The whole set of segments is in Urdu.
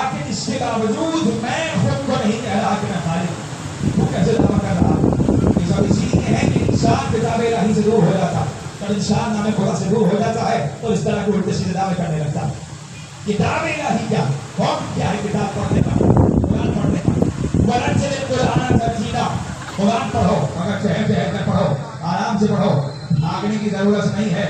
لیکن اس کے باوجود میں خود کو نہیں کہہ رہا کہ میں خالق، وہ کیسے دعویٰ کر رہا؟ یہ سب اسی لیے ہے کہ انسان کتاب الہی سے دور ہو جاتا، اور انسان نام خدا سے دور ہو جاتا ہے تو اس طرح کے الٹے سیدھے دعوے کرنے لگتا ہے۔ کتاب الہی کیا؟ کون کیا ہے کتاب پڑھنے کا؟ قرآن پڑھنے کا۔ ورچہ قرآن ترجیدہ، قرآن پڑھو، اگر چہر کر پڑھو، آرام سے پڑھو، بھاگنے کی ضرورت نہیں ہے،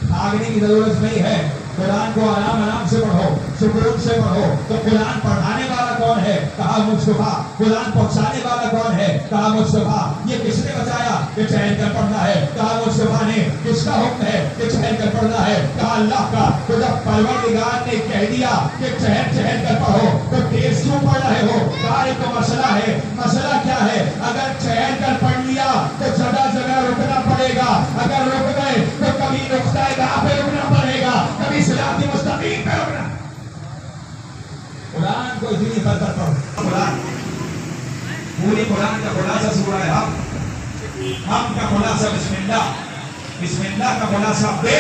بھاگنے کی ضرورت نہیں ہے۔ قرآن کو آرام سے پڑھو، سکون سے پڑھو۔ تو قرآن پڑھانے والا کون ہے؟ کہا مصطفیٰ۔ قرآن پہنچانے والا کون ہے؟ کہا مصطفیٰ۔ یہ کس نے بتایا کہ چہل کر پڑھنا ہے؟ کہا مصطفیٰ نے۔ کس کا حکم ہے کہ چہل کر پڑھنا ہے؟ کہا اللہ کا۔ تو جب پروردگار نے کہہ دیا کہ چہل کر پڑھو تو تیز کیوں پڑھ رہے ہو؟ کہا ایک مسئلہ ہے۔ مسئلہ کیا ہے؟ اگر چہل کر پڑھ لیا تو جگہ جگہ رکنا پڑے گا، اگر رک گئے تو کبھی نقطہ گاہ پہ رکنا پڑے گا، کبھی صراط مستقیم پہ رکنا۔ قرآن کو اتنی برکت پڑھو۔ قرآن پوری قرآن کا خلاصہ سورہ ہم کا خلاصہ بسم اللہ کا خلاصہ بے،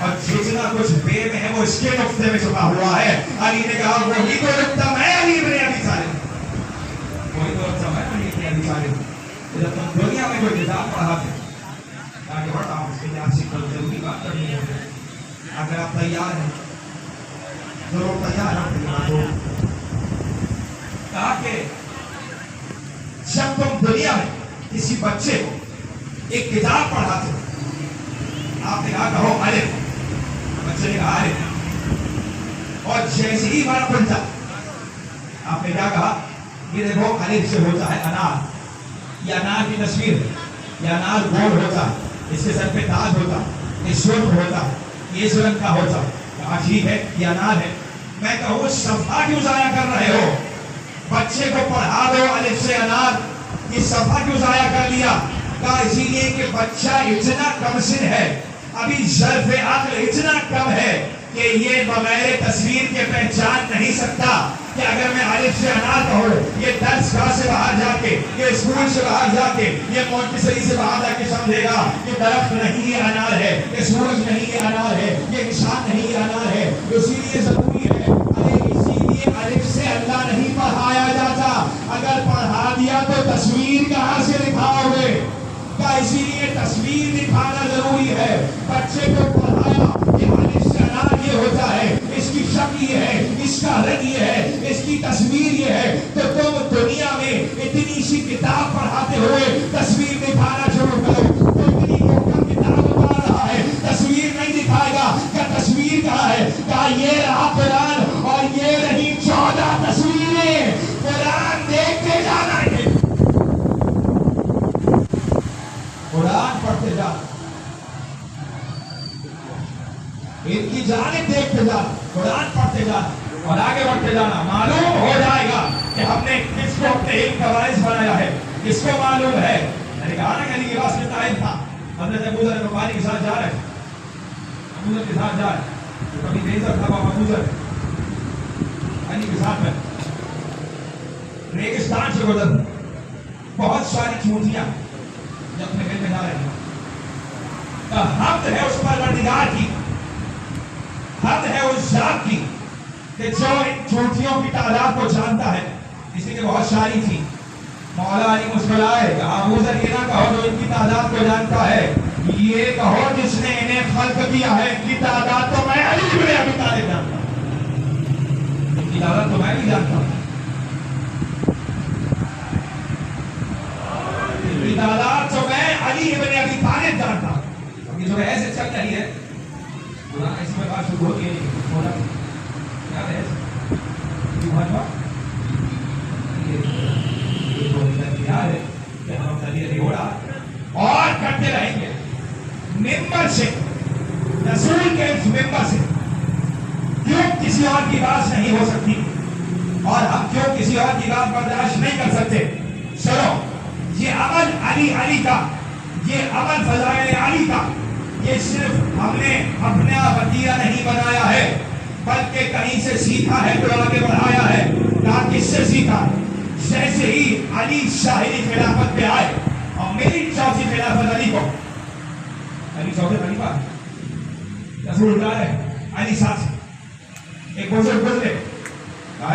اور جتنا کچھ بے میں ہے وہ اس کے نقطے میں چھپا ہوا ہے۔ علی نے کہا وہی تو نقطہ میں علی ابن ابی طالب، وہی تو نقطہ میں علی ابن ابی طالب۔ جب تم دنیا میں کوئی کتاب پڑھاتے آگے بڑھتا ہوں، اس کے لیے آپ سے کل ضروری بات کرنی ہے۔ اگر آپ تیار ہیں ضرور تیار ہیں، تاکہ جب تم دنیا میں کسی بچے کو ایک کتاب پڑھاتے آپ نے کہا کہو الف، بچے نے کہا الف، اور جیسے ہی بڑا پنجا آپ نے کیا کہا؟ یہ دیکھو الف سے ہوتا ہے انار، یہ انار کی تصویر ہے، یہ انار گول ہوتا ہے، اس کے سر پہ تاج ہوتا ہے، یہ سرخ ہوتا ہے، یہ اس رنگ کا ہوتا ہے۔ کہا ٹھیک ہے یہ انار ہے۔ میں کہوں صفحہ کیوں ضائع کر رہے ہو؟ بچے کو پڑھا دو الف سے انار، یہ صفحہ کیوں ضائع کر لیا؟ کہا اسی لیے کہ بچہ اتنا کم سن ہے، ابھی ظرف عقل اتنا کم ہے کہ یہ بغیر تصویر کے پہچان نہیں سکتا کہ اگر میں الف سے انار کہوں، یہ درس گاہ سے باہر جا کے، یہ اسکول سے باہر جا کے، یہ مونٹیسری سے باہر جا کے سمجھے گا کہ درخت نہیں یہ انار ہے، یہ سورج نہیں یہ انار ہے، یہ نشان نہیں یہ انار ہے۔ اسی لیے ضروری ہے، اسی لیے الف سے اللہ نہیں پڑھایا جاتا، اگر پڑھا دیا تو تصویر کہاں سے دکھاؤ گے؟ کیا اسی لیے تصویر دکھانا ضروری ہے۔ بچے کو پڑھایا کہ الف سے انار یہ ہوتا ہے، اس کی شکل یہ ہے، اس کا رنگ یہ ہے، اس کی تصویر یہ ہے، تو تم دنیا میں اتنی سی کتاب پڑھاتے ہوئے تصویر دکھانا شروع کرو۔ تو اتنی کم کتاب پڑھ رہا ہے، تصویر نہیں دکھائے گا۔ کیا تصویر کہاں ہے؟ کہا یہ رہا قرآن، اور یہ رہی 14 تصویریں۔ قرآن دیکھتے جانا ہے، قرآن پڑھتے جانا، ان کی جانب دیکھتے جانا، قرآن پڑھتے جانا اور آگے بڑھتے جانا۔ معلوم ہو جائے گا کہ ہم نے کس کو اپنے علم کا وارث بنایا ہے، کس کو معلوم ہے۔ میں نے کہا نا کہ علی کے پاس کتنا علم تھا، حضرت ابو ذر غفاری کے ساتھ جا رہے، ابو ذر کے ساتھ جا رہے، تو کبھی بے ذر تھا وہ ابو ذر علی کے ساتھ میں ریگستان سے گزر، بہت ساری چونٹیاں جو اپنے گھر میں جا رہے ہیں۔ حمد ہے اس پروردگار کی، حد ہے اس ذات کی کہ جو ان چونٹیوں کی تعداد کو جانتا ہے، اس لیے بہت ساری تھی۔ مولا علی مسکرائے، کہا ابو ذر یہ نہ کہو جو ان کی تعداد کو جانتا ہے، یہ کہو جس نے انہیں خلق کیا ہے، ان کی تعداد تو میں علی ابن ابی طالب جانتا ہوں، ان کی تعداد تو میں بھی جانتا ہوں، ان کی تعداد تو میں علی ابن ابی طالب جانتا ہوں۔ اب یہ جو ایسے چل رہی ہے قرآن اس میں بات شروع ہوتی ہے، مولا کیا ہے کیوں بھاجوا یہ تو انتظار ہے کہ ہم علی علی اڑا اور کرتے رہیں گے ممبر سے، رسول کے اس ممبر سے کیوں کسی اور کی بات نہیں ہو سکتی، اور ہم کیوں کسی اور کی بات برداشت نہیں کر سکتے۔ سنو، یہ عمل علی کا، یہ عمل فضائل علی کا، یہ صرف ہم نے اپنا وطیرہ نہیں بنایا ہے، بلکہ کہیں سے سیکھا ہے تو آگے بڑھایا ہے۔ کہا کس سے سیکھا؟ جیسے ہی علی شاہی خلافت پہ آئے، اور میری چوتھی خلافت علی کو، علی چوتھے خلیفہ رسول اللہ ہے، علی ساتھ ایک بزرگ گزرے، کہا